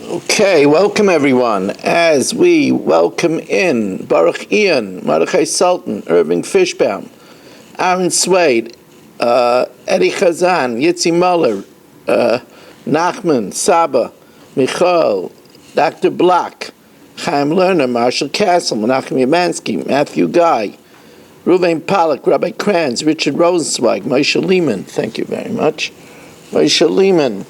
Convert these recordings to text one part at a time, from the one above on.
Okay, welcome everyone. As we welcome in Baruch Ian, Mordechai Sultan, Irving Fishbaum, Aaron Swade, Eddie Chazan, Yitzi Muller, Nachman, Saba, Michal, Dr. Black, Chaim Lerner, Marshall Castle, Menachem Yamansky, Matthew Guy, Ruvain Pollack, Rabbi Kranz, Richard Rosenzweig, Moshe Lehman, thank you very much. Moshe Lehman,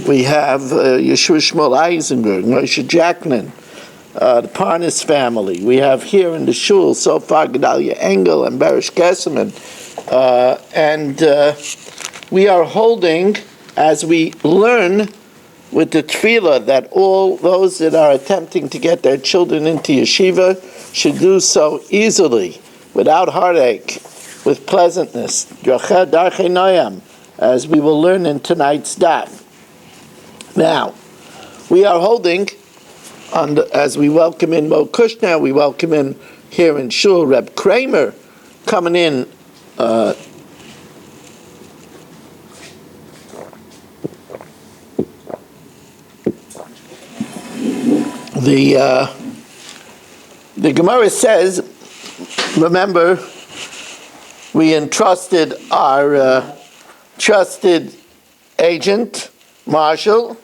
we have Yeshua Shmuel Eisenberg, Moshe Jackman, the Parnas family. We have here in the shul so far Gedalia Engel and Barish Kesselman. And we are holding, as we learn with the tefillah, that all those that are attempting to get their children into yeshiva should do so easily, without heartache, with pleasantness, as we will learn in tonight's daf. Now, we are holding, as we welcome in Mo Kushner, we welcome in here in Shul, Reb Kramer, coming in the Gemara says, remember, we entrusted our trusted agent, Marshall,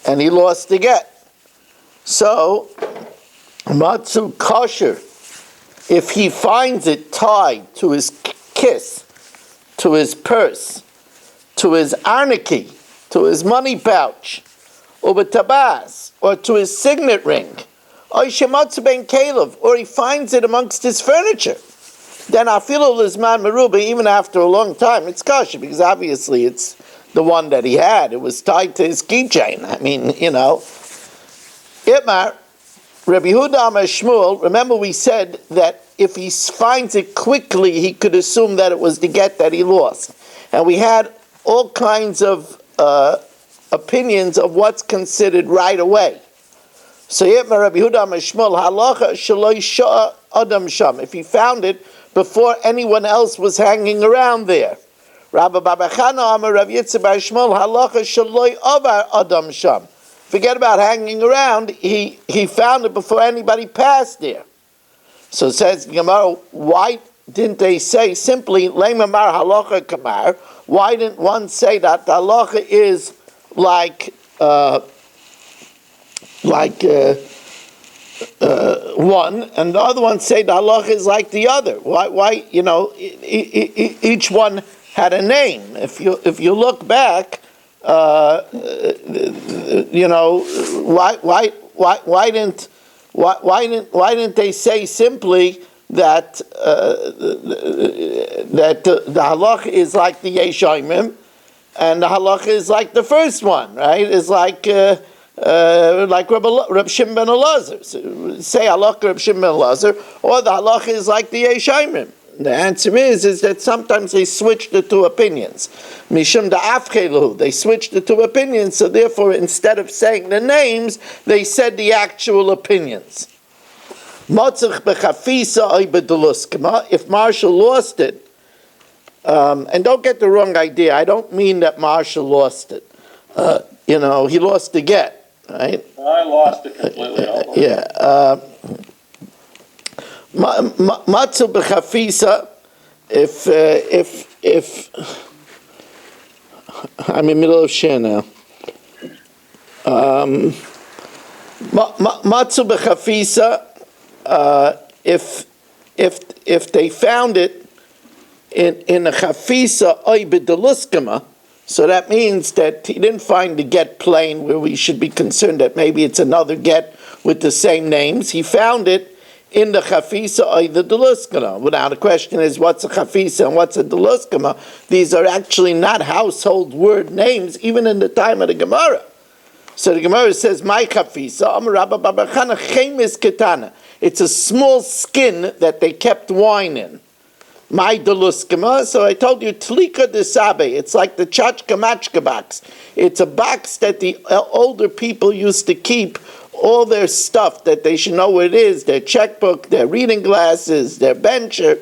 and he lost the get. So, Matzu kosher, if he finds it tied to his kiss, to his purse, to his arniki, to his money pouch, or tabas, or to his signet ring, or he finds it amongst his furniture, then afilu lizman meruba, even after a long time, it's kosher, because obviously it's the one that he had. It was tied to his keychain. I mean, Itmar, Rabbi Yehuda Amar Shmuel, remember we said that if he finds it quickly, he could assume that it was the get that he lost. And we had all kinds of opinions of what's considered right away. So Itmar, Rabbi Yehuda Amar Shmuel, halacha shaloi sha'a adam sham. If he found it before anyone else was hanging around there. Rabbi Babachana Amar Rav Yitzchak Bar Shmuel halacha shaloi avar adam sham. Forget about hanging around. He found it before anybody passed there. So it says Gemara, why didn't they say simply leimamar halacha kamar? Why didn't one say that the halacha is like one, and the other one say the halacha is like the other? Why each one had a name. If you look back, why didn't they say simply that that the halacha is like the Yeshayimim, and the halacha is like the first one, right? It's like Reb Shimon ben Elazar. Say halacha Reb Shimon ben Elazar, or the halacha is like the Yeshayimim. The answer is that sometimes they switch the two opinions. Mishum da'afchelu, they switched the two opinions, so therefore instead of saying the names, they said the actual opinions. If Marshall lost it, and don't get the wrong idea, I don't mean that Marshall lost it. He lost the get, right? I lost it completely. Matzu b'chafisa, if I'm in the middle of share now. Matzu b'chafisa, if they found it in a chafisa oy b'deluskama, so that means that he didn't find the get plain where we should be concerned that maybe it's another get with the same names. He found it in the chafisa or the deluskama. Well, now the question is, what's a chafisa and what's a deluskama? These are actually not household word names, even in the time of the Gemara. So the Gemara says, "My chafisa, Amar Rabba Babachana chemis ketana." It's a small skin that they kept wine in. My deluskama. So I told you, tlika de sabe. It's like the chachka machka box. It's a box that the older people used to keep all their stuff that they should know what it is, their checkbook, their reading glasses, their bencher.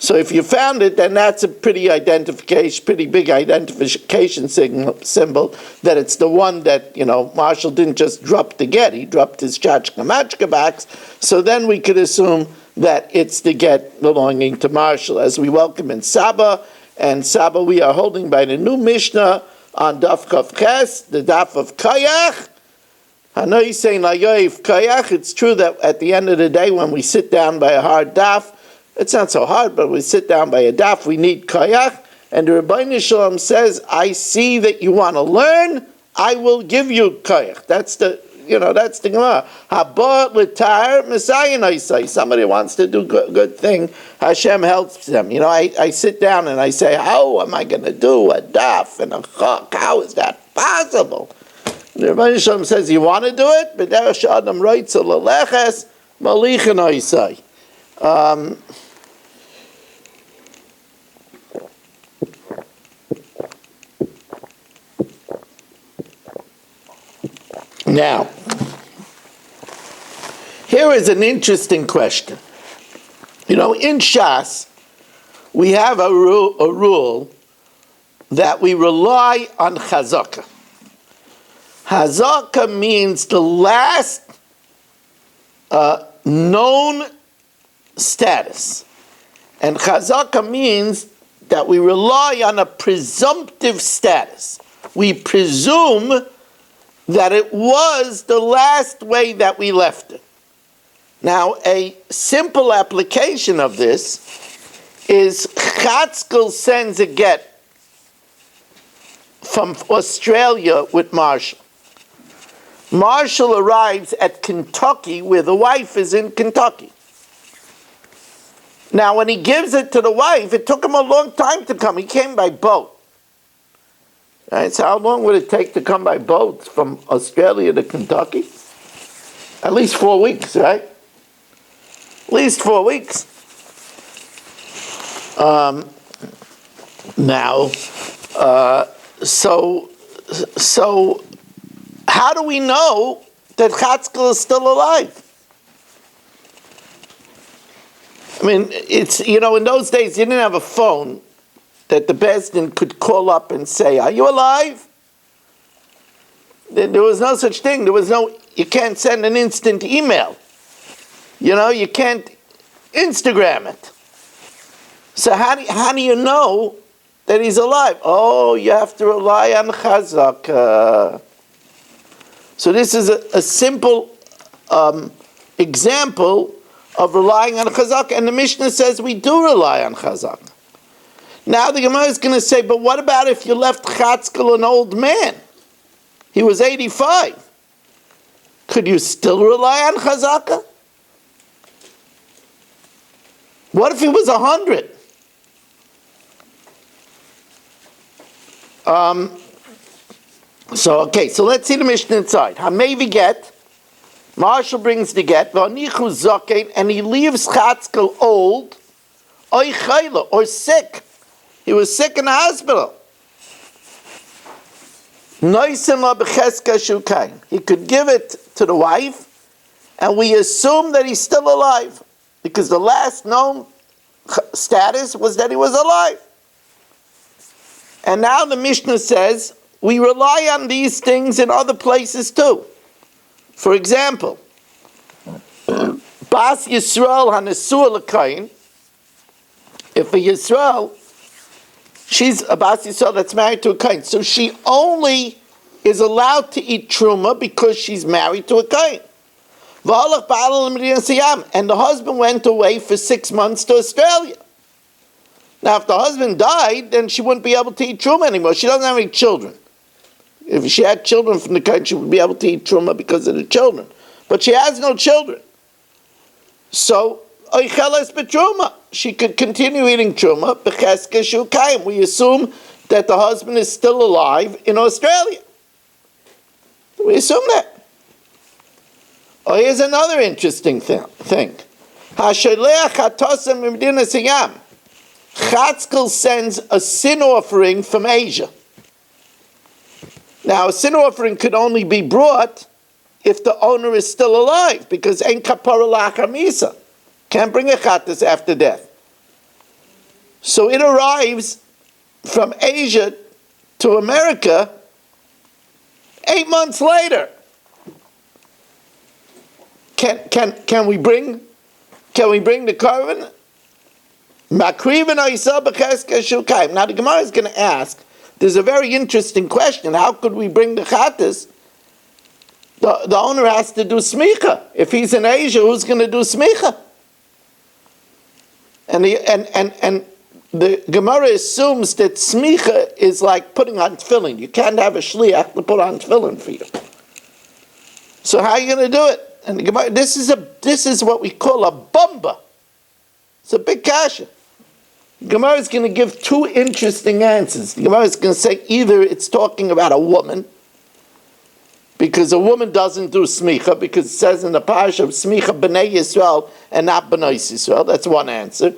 So if you found it, then that's a pretty big identification symbol that it's the one that, Marshall didn't just drop the get, he dropped his tchotchke backs. So then we could assume that it's the get belonging to Marshall. As we welcome in Saba, and Saba we are holding by the new Mishnah on Daf Kaf Ches, the Daf of Kayach. I know he's saying Layoif Kayach. It's true that at the end of the day when we sit down by a hard daf, it's not so hard, but we sit down by a daf, we need Kayach. And the Rebbeinu Shalom says, I see that you want to learn, I will give you Kayach. That's the Gemara. Haba l'tar Messiah. Somebody wants to do good thing, Hashem helps them. I sit down and I say, how am I going to do a daf and a chok? How is that possible? The Rebbeinu Shalom says, you want to do it? B'derech she'adam roitze l'leches malichin oisai. Now, here is an interesting question. In Shas, we have a rule that we rely on chazakah. Chazakah means the last known status. And chazakah means that we rely on a presumptive status. We presume that it was the last way that we left it. Now, a simple application of this is Chatzkel sends a get from Australia with Marshall. Marshall arrives at Kentucky where the wife is in Kentucky. Now, when he gives it to the wife, it took him a long time to come. He came by boat. Right, so how long would it take to come by boat from Australia to Kentucky? At least 4 weeks, right? At least 4 weeks. So how do we know that Chatzkel is still alive? I mean, it's, in those days you didn't have a phone that the Bezdin could call up and say, are you alive? There was no such thing. You can't send an instant email. You can't Instagram it. So how do you know that he's alive? Oh, you have to rely on chazakah. So this is a simple example of relying on chazakah. And the Mishnah says we do rely on chazakah. Now the Gemara is going to say, but what about if you left Chatzkel an old man? He was 85. Could you still rely on chazakah? What if he was 100? So let's see the Mishnah inside. Hamevi get, Marshall brings the get, v'anichu zaken, and he leaves Chatzkel old, oy chayla, or sick. He was sick in the hospital. He could give it to the wife, and we assume that he's still alive, because the last known status was that he was alive. And now the Mishnah says, we rely on these things in other places too. For example, Bas Yisrael HaNesua L'Kayin, if a Yisrael, she's a Bas Yisrael that's married to a Kain, so she only is allowed to eat Truma because she's married to a Kain. And the husband went away for 6 months to Australia. Now, if the husband died, then she wouldn't be able to eat Truma anymore. She doesn't have any children. If she had children from the Kain, she would be able to eat Truma because of the children. But she has no children. So, Oicheles betruma. She could continue eating Truma, Becheske Shu Kaim. We assume that the husband is still alive in Australia. We assume that. Oh, here's another interesting thing. Hasheleach hatosam mimdina siyam. Chatzkel sends a sin offering from Asia. Now, a sin offering could only be brought if the owner is still alive, because en kapara lachamisa can't bring a chattas after death. So it arrives from Asia to America 8 months later. Can we bring the carbon? Now the Gemara is going to ask, there's a very interesting question. How could we bring the chattis? The owner has to do smicha. If he's in Asia, who's going to do smicha? And the Gemara assumes that smicha is like putting on tefillin. You can't have a shliach to put on tefillin for you. So how are you going to do it? And the Gemara, this is what we call a bumba. It's a big kasha. The Gemara is going to give two interesting answers. The Gemara is going to say either it's talking about a woman, because a woman doesn't do smicha, because it says in the parasha smicha b'nei Yisrael and not b'nei Yisrael. That's one answer.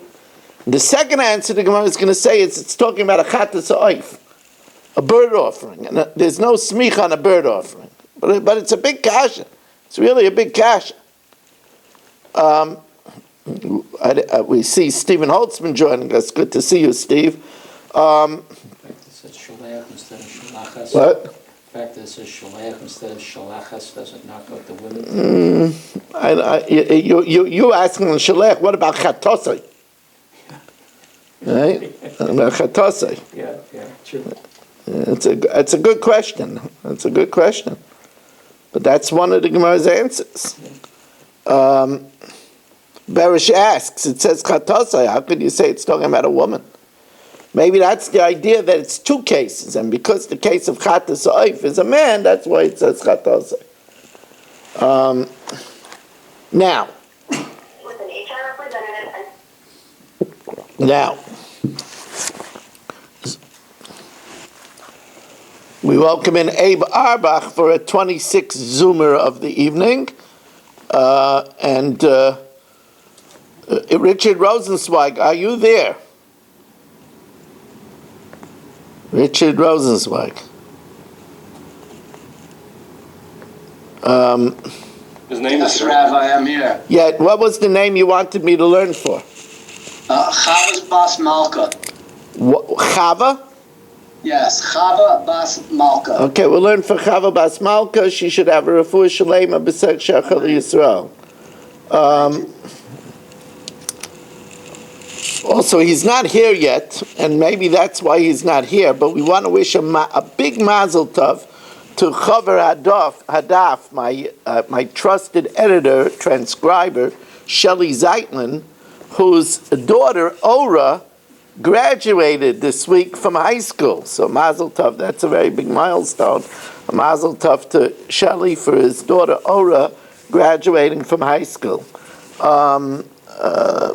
The second answer the Gemara is going to say is it's talking about a chatas ha'oif, a bird offering, and there's no smicha on a bird offering, but it's a big kasha. It's really a big kasha. We see Stephen Holtzman joining us. Good to see you, Steve. What? The fact that it says shalach instead of shalachas doesn't knock out the women. You asking on shalach? What about chatosai? Right? About chatosai. Yeah, true. It's a good question. It's a good question, but that's one of the Gemara's answers. Berish asks. It says chatosai. How could you say it's talking about a woman? Maybe that's the idea that it's two cases, and because the case of chatas ha'oif is a man, that's why it says chatosai. Now, we welcome in Abe Arbach for a 26th Zoomer of the evening, and Richard Rosenzweig, are you there? Richard Rosenzweig. His name Yes, is Rav, I am here. Yeah, what was the name you wanted me to learn for? Chava's Bas Malka. Chava? Yes, Chava Bas Malka. Okay, we'll learn for Chava Bas Malka. She should have a refuah shalema b'sek shachar Yisrael. Also, he's not here yet, and maybe that's why he's not here, but we want to wish him a big mazel tov to Chaver Hadaf, my trusted editor, transcriber, Shelley Zeitlin, whose daughter, Ora, graduated this week from high school. So mazel tov, that's a very big milestone. A mazel tov to Shelley for his daughter, Ora, graduating from high school.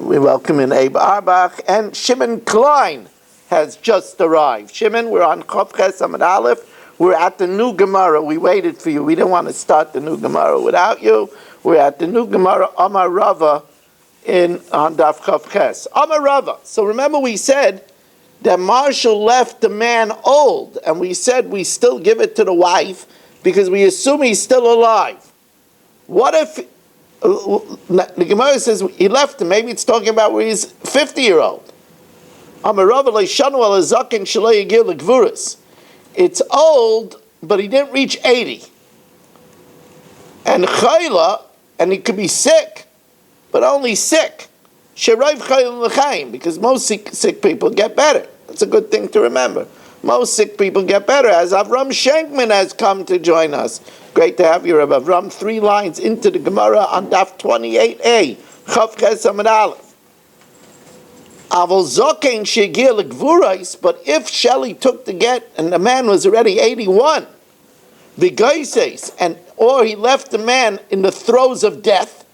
We welcome in Abe Arbach, and Shimon Klein has just arrived. Shimon, we're on Chof Ches Amud Aleph. We're at the new Gemara. We waited for you. We didn't want to start the new Gemara without you. We're at the new Gemara Amar Rava on Daf Chof Ches. Amar Rava. So remember we said that Marshall left the man old, and we said we still give it to the wife because we assume he's still alive. What if the Gemara says he left him? Maybe it's talking about where he's 50-year-old. It's old, but he didn't reach 80. And chayla, and he could be sick, but only sick. Because most sick people get better. That's a good thing to remember. Most sick people get better. As Avram Shenkman has come to join us. Great to have you, Rabbi Avram. 3 lines into the Gemara on Daf 28a. Chof Ches Amud Aleph. Avol zokein shegir legvurais, but if Shelley took the get and the man was already 81, the guy says, or he left the man in the throes of death,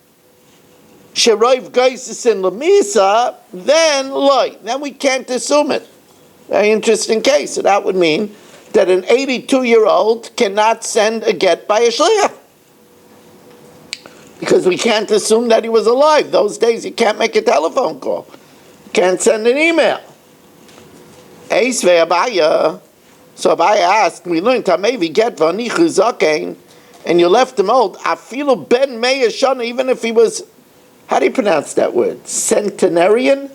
sheroiv geisis in lemisa, then loy. Then we can't assume it. Very interesting case. So that would mean that an 82-year-old cannot send a get by a shliach, because we can't assume that he was alive. Those days you can't make a telephone call. Can't send an email. Eisve Abaya. So Abaya asked, we learned Tamevi get vanichu zakein, and you left him old. Afilu ben meya shana, even if he was, how do you pronounce that word? Centenarian?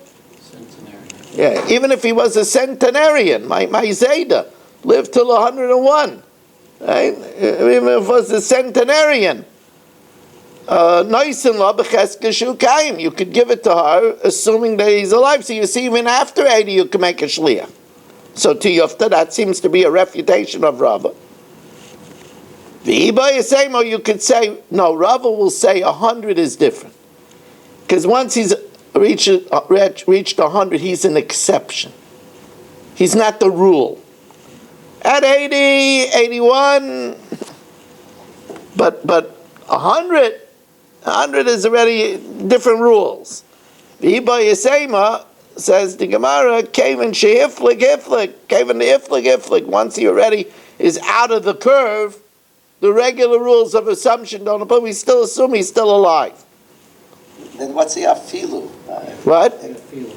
Yeah, even if he was a centenarian, my Zayda lived till 101, right? Even if he was a centenarian, you could give it to her, assuming that he's alive. So you see, even after 80, you can make a shliach. So to Yufta, that seems to be a refutation of Rava. The Iba Yisemo, you could say, no, Rava will say 100 is different. Because once he's reached 100, he's an exception. He's not the rule. At 80, 81, but 100 is already different rules. The Iba Yisema says the Gemara, Kaven Shehiflik, Kaven the Iflik. Once he already is out of the curve, the regular rules of assumption don't apply. We still assume he's still alive. Then what's the afilu? What?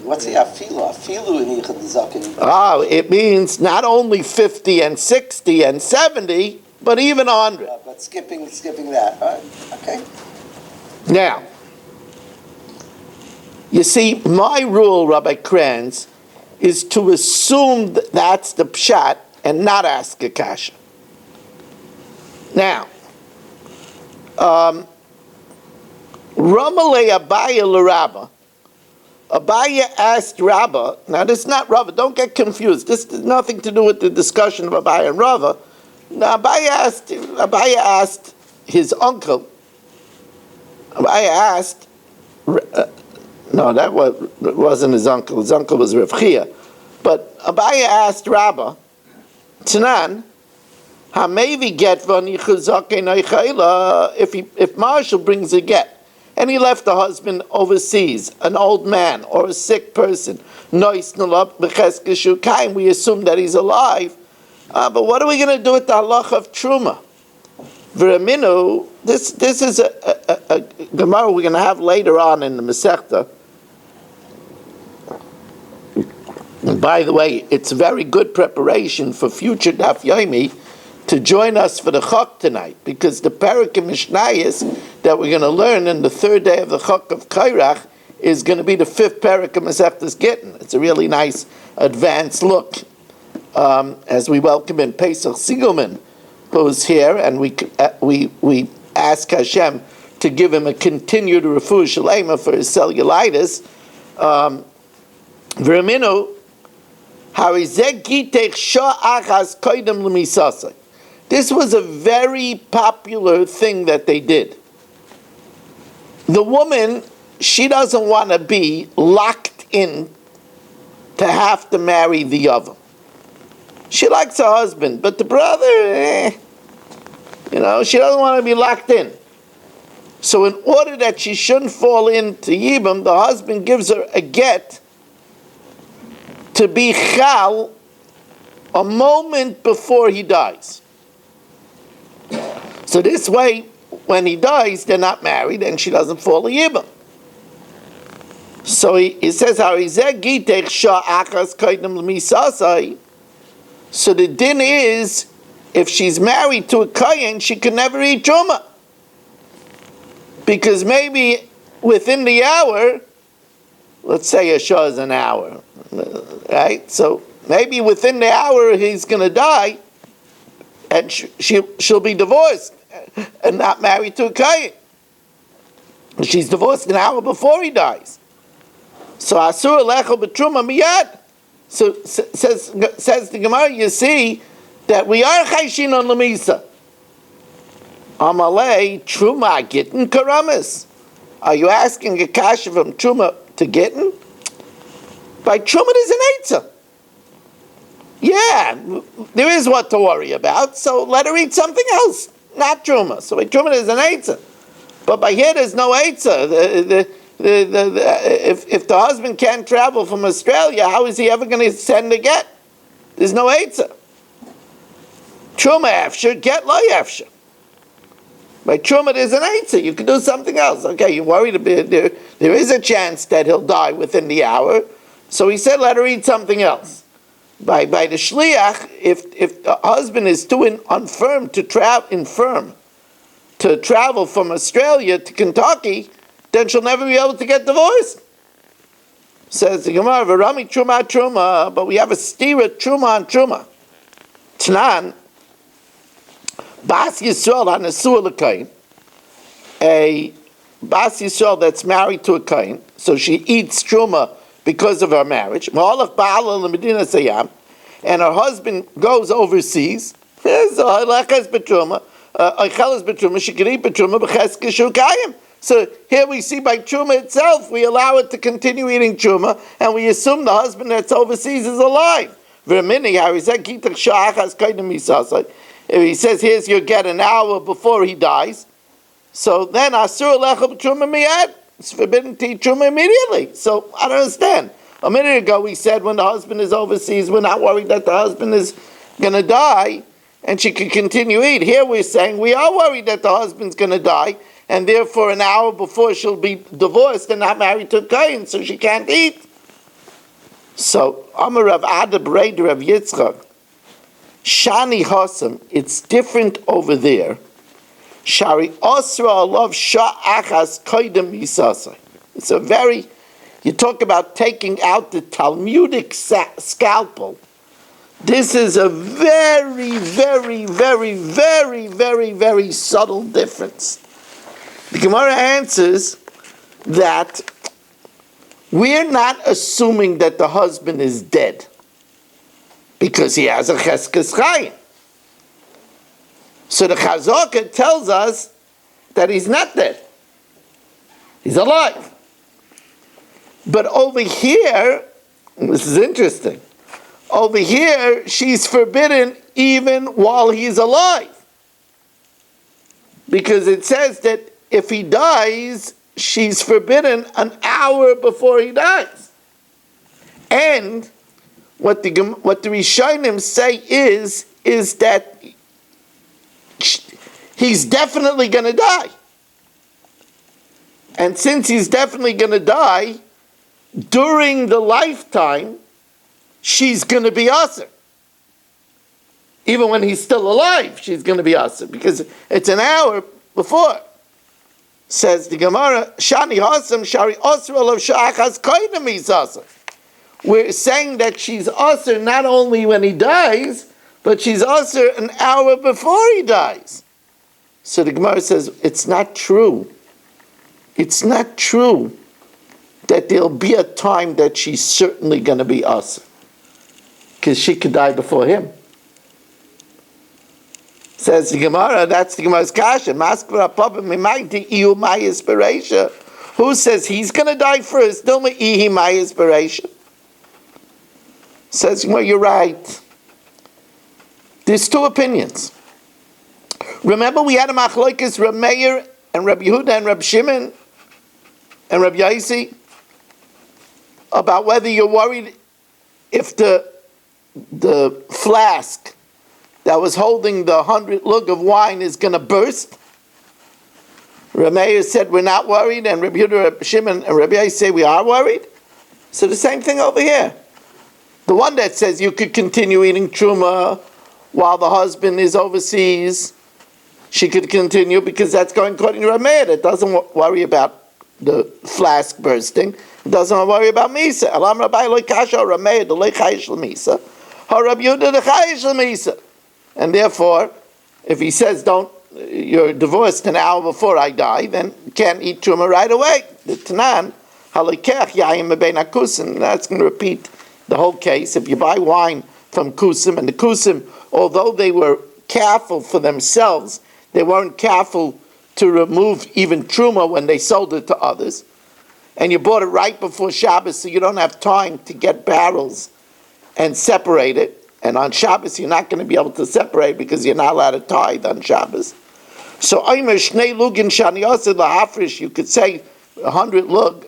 What's the afilu? Afilu in Yichud Zaken. It means not only 50 and 60 and 70, but even 100. But skipping that. All right. Okay. Now, you see, my rule, Rabbi Kranz, is to assume that that's the pshat and not ask a kasha. Now, Ramalei Abaya l'Rabba. Abaya asked Rabba. Now, this is not Rava. Don't get confused. This has nothing to do with the discussion of Abaya and Rava. Now, Abaya asked his uncle. Abaya asked. No, that wasn't his uncle. His uncle was Rav Chia. But Abaya asked Rabba, Tanan, Hamevi get if Marshall brings a get, and he left the husband overseas, an old man or a sick person, we assume that he's alive. But what are we going to do with the halach of truma? V'raminu, this is a Gemara we're going to have later on in the Masechta. And by the way, it's a very good preparation for future Daf Yomi to join us for the Chok tonight, because the Parak in Mishnayos that we're going to learn in the third day of the Chok of Kairach is going to be the fifth Parak of Masechtas Gittin. It's a really nice advanced look. As we welcome in Pesach Siegelman, who's here, and we ask Hashem to give him a continued refuah shalema for his cellulitis. V'raminu, harizeh gitech sha'achas koidem l'misasai. This was a very popular thing that they did. The woman, she doesn't want to be locked in to have to marry the other. She likes her husband, but the brother, she doesn't want to be locked in. So in order that she shouldn't fall into Yibam, the husband gives her a get to be chal a moment before he dies. So this way, when he dies, they're not married, and she doesn't fall a Yibam. So he says, so the din is, if she's married to a kohen, she can never eat truma. Because maybe within the hour, let's say a shah is an hour, right? So maybe within the hour he's going to die, and she'll be divorced and not married to a kohen. She's divorced an hour before he dies. So asur lecho b'truma miyad. So says the Gemara, you see that we are chayshin on lemisa. Amalei truma gittin karamis. Are you asking a kasha from truma to gittin? By truma there's an eitzah. Yeah, there is what to worry about. So let her eat something else, not truma. So by truma there's an eitzah, but by here there's no eitzah. If the husband can't travel from Australia, how is he ever going to send a get? There's no eitzah. Truma afshir, get lo afshir. By truma, there's an eitzah. You can do something else. Okay, you're worried about there is a chance that he'll die within the hour. So he said, let her eat something else. By the shliach, if the husband is too infirm to travel from Australia to Kentucky, then she'll never be able to get divorced. Says the Gemara, "V'rami truma truma," but we have a stira truma on truma. Tnan, Bas Yisrael on a Su'alakai, a Bas Yisrael that's married to a Kain, so she eats truma because of her marriage. Ma'alach ba'ala l'medina sayam, and her husband goes overseas. So halakas betruma, oichelas betruma, she can eat betruma b'cheske shukayim. So here we see by truma itself, we allow it to continue eating truma, and we assume the husband that's overseas is alive. If he says, here's your get an hour before he dies, so then asur lecha b'truma miyad, it's forbidden to eat truma immediately. So I don't understand. A minute ago we said when the husband is overseas, we're not worried that the husband is going to die, and she can continue to eat. Here we're saying we are worried that the husband's going to die, and therefore an hour before she'll be divorced and not married to a kohen, so she can't eat. So Amar Rav Ada Breder Rav Yitzchak, Shani Hasam, it's different over there. Shari Osra Alav Sha'achas Koidem Yisasai. It's a very, you talk about taking out the Talmudic scalpel. This is a very, very, very, very, very, very subtle difference. The Gemara answers that we're not assuming that the husband is dead because he has a cheskes chayim. So the Chazaka tells us that he's not dead. He's alive. But over here, this is interesting, over here she's forbidden even while he's alive. Because it says that if he dies, she's forbidden an hour before he dies. And what the Rishonim say is that he's definitely going to die. And since he's definitely going to die, during the lifetime, she's going to be asur. Even when he's still alive, she's going to be asur, because it's an hour before. Says the Gemara, Shani Hasam Shari Osra Olav Sha'achas Koidem Yisasar. We're saying that she's asur not only when he dies, but she's asur an hour before he dies. So the Gemara says, it's not true. It's not true that there'll be a time that she's certainly going to be asur, because she could die before him. Says the Gemara, that's the Gemara's kasha. Who says he's going to die first? Still my inspiration. Says, well, you're right. There's two opinions. Remember we had a machlokes Reb Meir and Reb Yehuda and Reb Shimon and Reb Yaisi about whether you're worried if the flask that was holding the 100 lug of wine is going to burst. Reb Meir said we're not worried, and Reb Yehuda, Reb Shimon, and Reb Yaisi say we are worried. So the same thing over here. The one that says you could continue eating truma while the husband is overseas, she could continue because that's going according to Reb Meir. It doesn't worry about the flask bursting. It doesn't worry about misa. Alam Rabbi lo kasha Reb Meir the lo chayish l'misa. Ha Reb Yehuda the chayish l'misa. And therefore, if he says, you're divorced an hour before I die, then you can't eat truma right away. The Tanan, halakech yayim bein akusim, that's going to repeat the whole case. If you buy wine from Kusim, and the Kusim, although they were careful for themselves, they weren't careful to remove even truma when they sold it to others, and you bought it right before Shabbos, so you don't have time to get barrels and separate it. And on Shabbos, you're not going to be able to separate because you're not allowed to tithe on Shabbos. So, you could say 100 lug,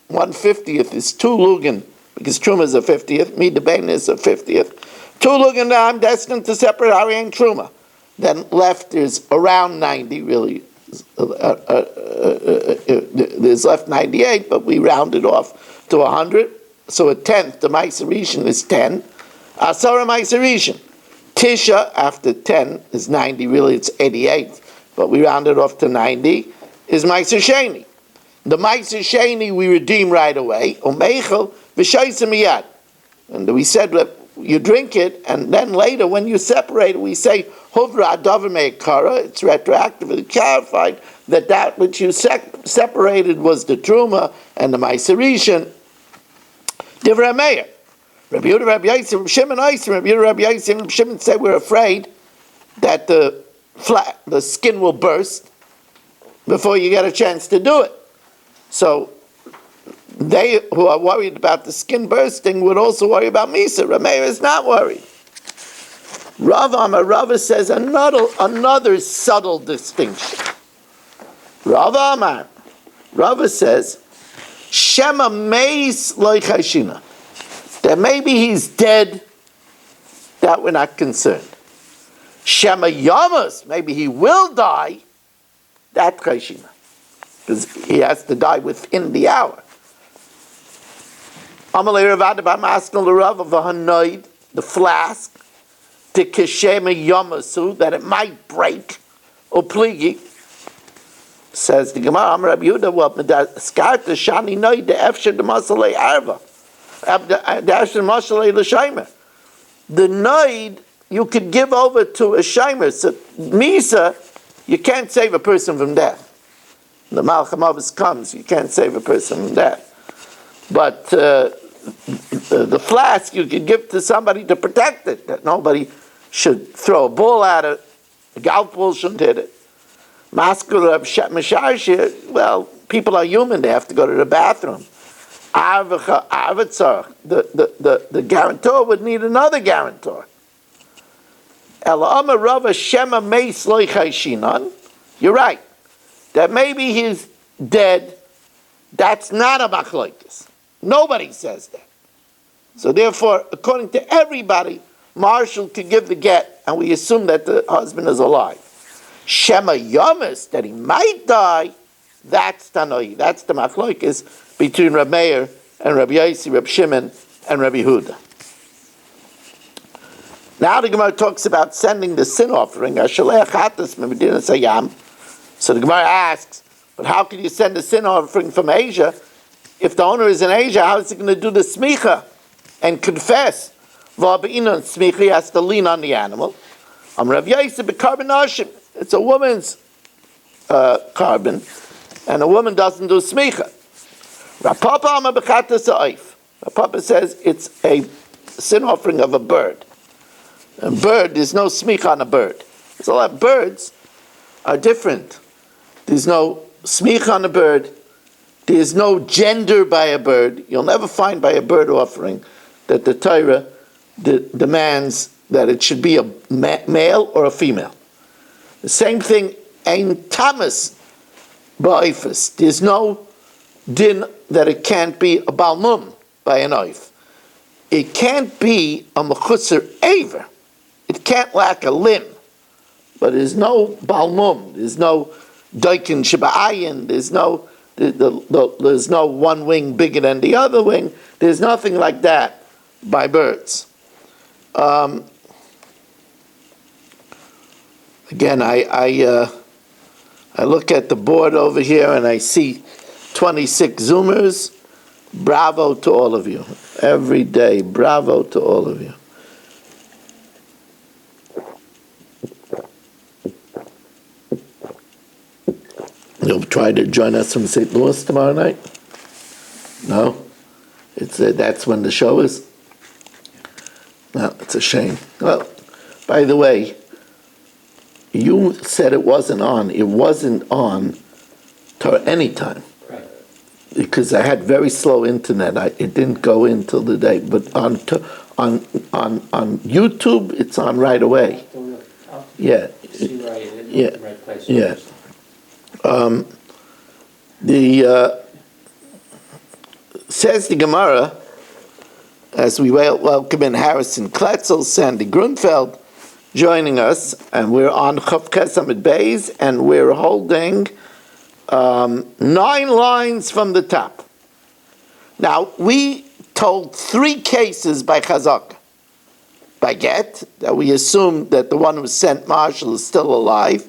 1/50th is 2 lugin, because Truma is a 50th, Midabain is a 50th. 2 lugin, I'm destined to separate Ari and Truma. Then left is around 90, really. There's left 98, but we rounded off to 100. So a tenth, the Maiserishan is 10. Asara Maiserishan. Tisha, after 10, is 90. Really, it's 88. But we rounded off to 90. Is Maiser Sheni. The Meiser Sheni we redeem right away. Umeichel v'shoysim miyad. And we said that you drink it, and then later when you separate it, we say Huvra Adavar Me'ikara. It's retroactively clarified that which you separated was the Truma and the Meiser Rishon. Divrei Meir. Rabbi Yehuda, Rabbi Yosef, Rabbi Shimon, Rabbi Yehuda, Rabbi Yosef, and Rabbi Shimon say we're afraid that the skin will burst before you get a chance to do it. So they who are worried about the skin bursting would also worry about Misa. Rameir is not worried. Rava says another subtle distinction. Rava says, Shema meis loy chayshina. That maybe he's dead, that we're not concerned. Shema yamas, maybe he will die, that chayshina. Because he has to die within the hour. Amalei Ravad b'masnal l'Rav of hanoid, the flask, to kishema yamasu, that it might break, or pligi. Says the Gemara, Amar Rabbi Yehuda, well, skarta shani noid the efsher the masalei arva, the efsher masalei l'shaymer. The noid you could give over to a shaymer. So misa, you can't save a person from death. The Malcham Avos comes, you can't save a person from death. But the flask you could give to somebody to protect it, that nobody should throw a ball at it, a golf ball shouldn't hit it. Masculine Mashashir, well, people are human, they have to go to the bathroom. The guarantor would need another guarantor. You're right. That maybe he's dead, that's not a machlokes. Nobody says that. So therefore, according to everybody, Marshall could give the get, and we assume that the husband is alive. Shema Yamas, that he might die, that's Tanoi. That's the machlokes between Rabbi Meir and Rabbi Yossi, Rabbi Shimon, and Rabbi Yehuda. Now the Gemara talks about sending the sin offering. So the Gemara asks, but how can you send a sin offering from Asia? If the owner is in Asia, how is he going to do the smicha and confess? Smicha, he has to lean on the animal. It's a woman's carbon, and a woman doesn't do smicha. Rapapa says it's a sin offering of a bird. A bird, there's no smicha on a bird. So a lot of birds are different. There's no smicha on a bird. There's no gender by a bird. You'll never find by a bird offering that the Torah demands that it should be a male or a female. The same thing, ein tamas ba'ifus. There's no din that it can't be a balmum by an oif. It can't be a mechutzer aver. It can't lack a limb. But there's no balmum. There's no doikin shaba'ayin. There's no one wing bigger than the other wing. There's nothing like that by birds. Again, I look at the board over here and I see 26 Zoomers. Bravo to all of you. Every day, bravo to all of you. You'll try to join us from St. Louis tomorrow night? No? That's when the show is? No, it's a shame. Well, by the way, you said it wasn't on. It wasn't on any time. Right. Because I had very slow internet. It didn't go in till the day. But on YouTube, it's on right away. Yeah. See right in Yeah. the right place. Yeah. Says the Gemara, as we welcome in Harrison Kletzel, Sandy Grunfeld, joining us, and we're on Chav Kesamid Beis, and we're holding 9 lines from the top. Now, we told 3 cases by Chazak. By get, that we assume that the one who sent Marshall is still alive.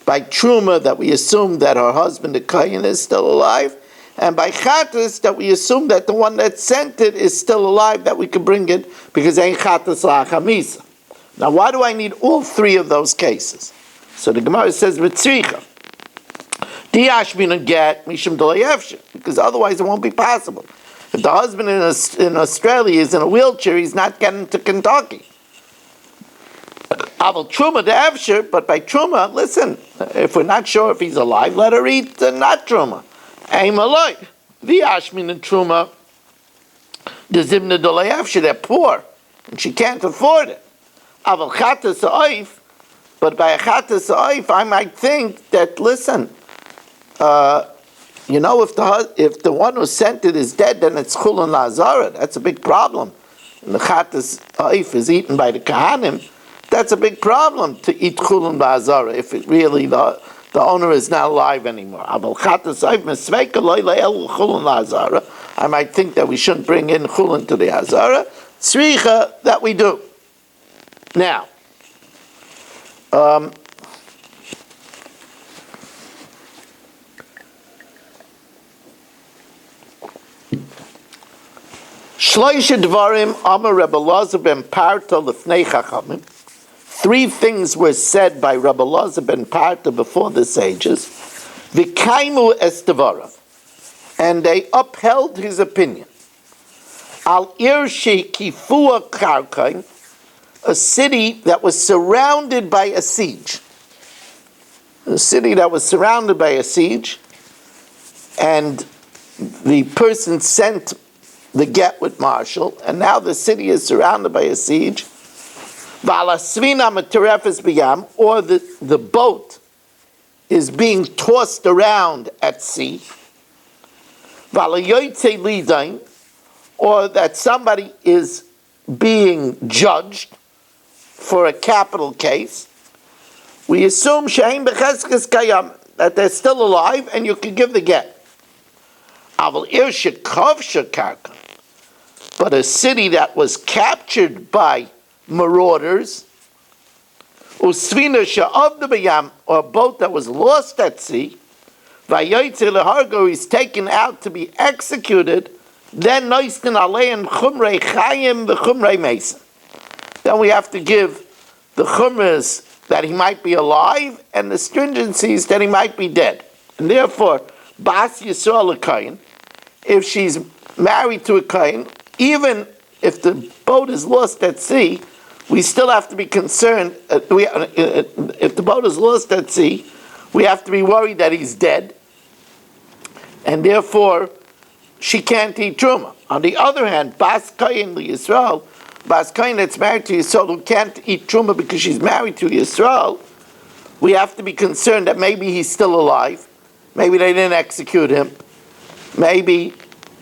By Truma, that we assume that her husband, the Kohen, is still alive. And by chatas, that we assume that the one that sent it is still alive, that we can bring it, because ain't chatas la'achamisa. Now, why do I need all three of those cases? So the Gemara says, v'tzricha. Diashmin get mishum delayevshe, because otherwise it won't be possible. If the husband in Australia is in a wheelchair, he's not getting to Kentucky. Aval truma de evsher, but by truma, listen, if we're not sure if he's alive, let her eat not truma. Aim aloi. Diashmin and truma, the zimna delayevshe, they're poor, and she can't afford it. Aval chatas ha'oif, but by a chatas ha'oif, I might think that, listen, if the one who sent it is dead, then it's chulun la'azara. That's a big problem. And the chatas ha'oif is eaten by the kahanim. That's a big problem to eat chulun la'azara if it really the owner is not alive anymore. Aval chatas ha'oif mesveika lo le'el chulun la'azara. I might think that we shouldn't bring in chulun to the azara. Tzricha, that we do. Now, Shloisha Dvarim Amar Rebbe Elazar ben Parta Lefnei Chachamim. Three things were said by Rebbe Elazar ben Parta before the sages. V'kaimu es Dvarav, and they upheld his opinion. Al ir shekifua karkain, a city that was surrounded by a siege. A city that was surrounded by a siege, and the person sent the get with Marshall, and now the city is surrounded by a siege. Valasvina materefes biyam, or the boat is being tossed around at sea. Valayoytze lidain, or that somebody is being judged for a capital case. We assume she'ein becheskes kayam, that they're still alive and you can give the get. Aval ir shekavsha karka, but a city that was captured by marauders, usvina she'avda b'yam, or a boat that was lost at sea, vayoytze lehargo, is taken out to be executed, then noistin alein chumrei chayim v'chumrei meisen. Then we have to give the chumras that he might be alive and the stringencies that he might be dead. And therefore, Bas Yisrael Kain, if she's married to a Kain, even if the boat is lost at sea, we still have to be concerned. If the boat is lost at sea, we have to be worried that he's dead, and therefore she can't eat truma. On the other hand, Bas Kain Yisrael, Bas Kain that's married to Yisrael who can't eat truma because she's married to Yisrael, we have to be concerned that maybe he's still alive, maybe they didn't execute him, maybe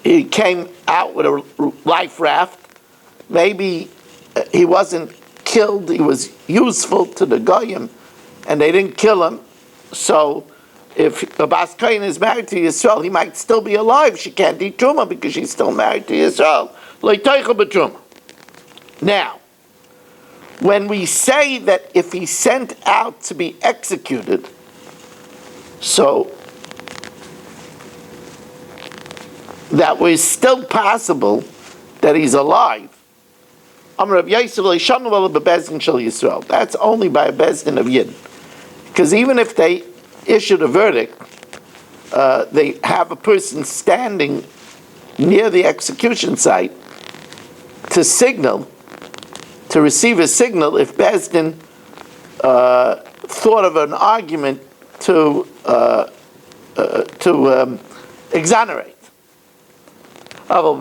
he came out with a life raft, maybe he wasn't killed, he was useful to the Goyim, and they didn't kill him. So if the Bas Kain is married to Yisrael, he might still be alive. She can't eat truma because she's still married to Yisrael. Leiteicha b'truma. Now, when we say that if he's sent out to be executed, so that was still possible that he's alive. That's only by a bezdin of Yidden. Because even if they issued a verdict, they have a person standing near the execution site to signal, to receive a signal if bezdin thought of an argument to exonerate. But a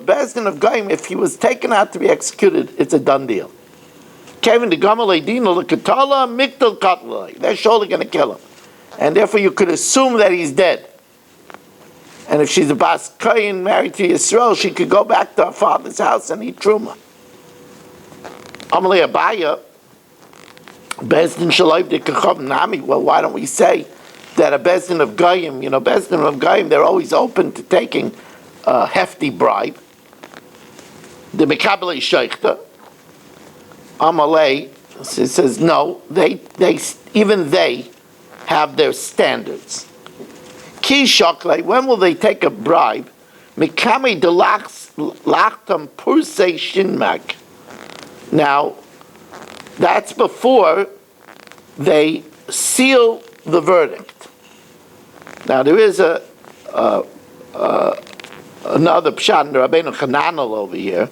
bezdin of Goyim, if he was taken out to be executed, it's a done deal. They're surely going to kill him. And therefore you could assume that he's dead. And if she's a Bas Kain married to Yisrael, she could go back to her father's house and eat truma. Amalei Abaya, bezdin shalav de kachav nami. Well, why don't we say that a bezdin of Goyim, bezdin of Goyim, they're always open to taking a hefty bribe. The Mekabelei Sheikhta, Amalei says no. They even they have their standards. Ki shokle, when will they take a bribe? Mikami de lachtam purse shinmag. Now, that's before they seal the verdict. Now, there is another pshat in Rabbeinu Chananel over here,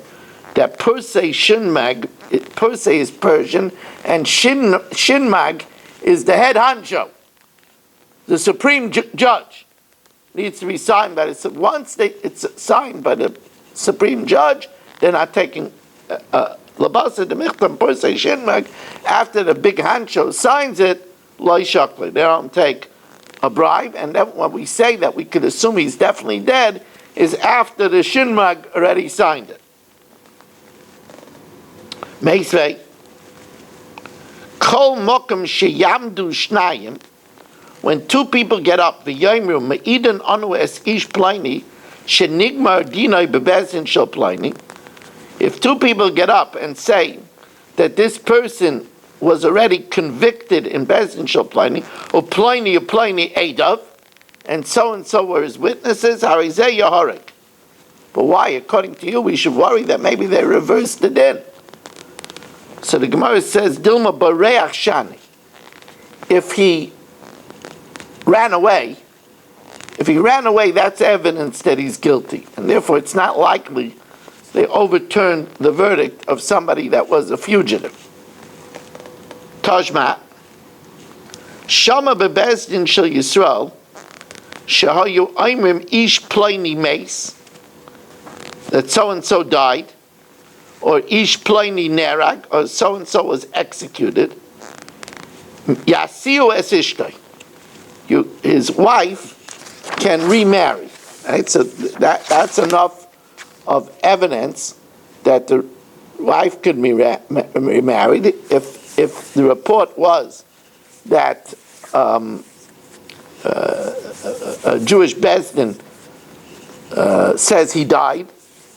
that purse shinmag, purse is Persian, and shinmag is the head honcho, the supreme judge. Needs to be signed by the, once it's signed by the supreme judge, they're not taking labasa de michtam purse shinmag. After the big honcho signs it, loy shakli, they don't take a bribe. And then when we say that we could assume he's definitely dead, is after the shinmag already signed it. Meisvei, kol mokum sheyamdu shnayim, when two people get up, v'yomru me'idan anu es ish plini, shenigmar dinoi bebezin shel plini. If two people get up and say that this person was already convicted in bezin shel plini, or plini edav, and so were his witnesses, harizeh yaharek. But why? According to you, we should worry that maybe they reversed the din. So the Gemara says, Dilma bareach shani. If he ran away, that's evidence that he's guilty. And therefore it's not likely they overturned the verdict of somebody that was a fugitive. Tajma, Shama bebezdin shel Yisrael, shehayu aimrim ish plini meis, that so-and-so died, or ish plini nerag, or so-and-so was executed, yasiu es ishtay, his wife can remarry. Right? So that's enough of evidence that the wife could be remarried. If the report was that a Jewish Bezdin says he died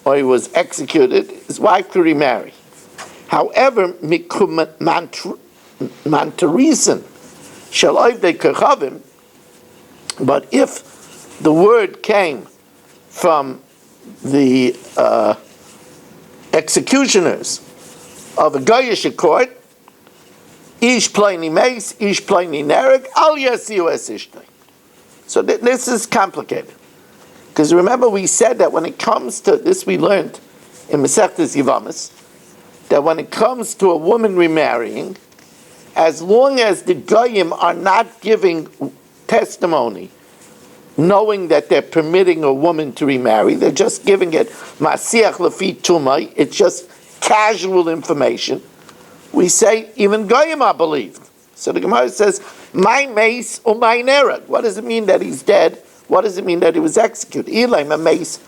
or he was executed, his wife could remarry. However, mantarisen shall oivdei kechavim. But if the word came from the executioners of a Goyish court, ish plini meis, ish plini nereg, al yasiu es ishtay. So this is complicated. Because remember we said that when it comes to, this we learned in Masechtas Yivamis, that when it comes to a woman remarrying, as long as the Goyim are not giving testimony, knowing that they're permitting a woman to remarry, they're just giving it masiach lefi tumai, it's just casual information, we say even Goyim are believed. So the Gemara says, my mace or my nereg. What does it mean that he's dead? What does it mean that he was executed? Ilaim a mace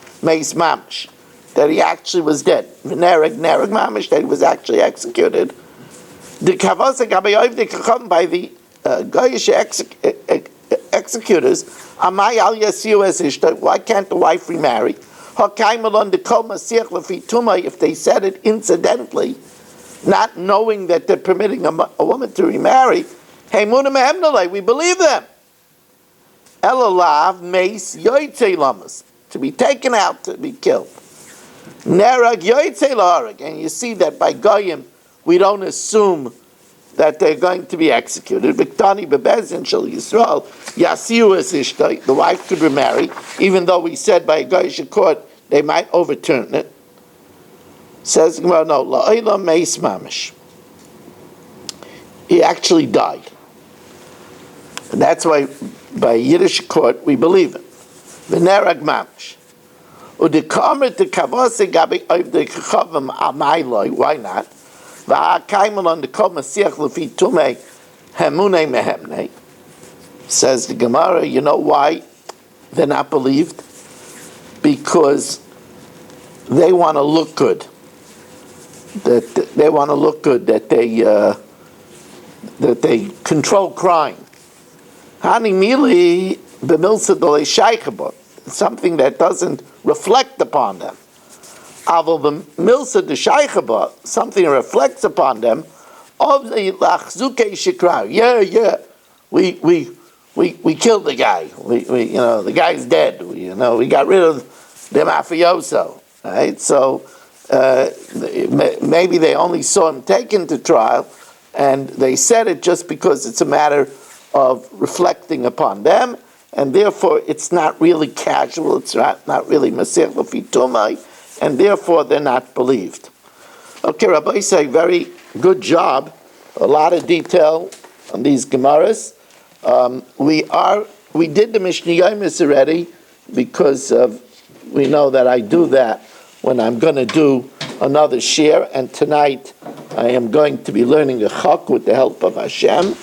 mamish, that he actually was dead. Nereg mamish, that he was actually executed. The kavasa gabayov de kacham, by the Goyish executors, amai al yasiu es ishta, why can't the wife remarry? Hakaimalon de kol masiach lefi tumai, if they said it incidentally, not knowing that they're permitting a woman to remarry, hey muna mehemnalei, we believe them. Elalav meis yoytei lamas, to be taken out, to be killed. Nerag yoytei laharag, and you see that by Goyim, we don't assume that they're going to be executed. Biktani bebezin shel Yisrael, yasiu es ishtay, the wife could remarry, even though we said by a Goyish court they might overturn it. Says well, no, la'ila meis mamish. He actually died. And that's why by Yiddish court we believe it. V'nerag mamish. Udikamer te kavose gabi oivdei kachavim amayloi, why not? V'ha'kaimal on the kol masiach lefi tumei hemunei mehemnei. Says the Gemara, you know why they're not believed? Because they want to look good. That they control crime. Hani mili b'milsa dolei shaychabot, something that doesn't reflect upon them. Aval b'milsa d'shaychabot, something that reflects upon them. Of the lachzukei shikra, we we killed the guy. The guy's dead. We got rid of the mafioso, right? So maybe they only saw him taken to trial, and they said it just because it's a matter of reflecting upon them, and therefore it's not really casual, it's not really Masech Fitumai, and therefore they're not believed. Okay, Rabbi say very good job, a lot of detail on these Gemaras. We did the Mishnah Yomis already because we know that I do that when I'm going to do another share, and tonight I am going to be learning a chok with the help of Hashem.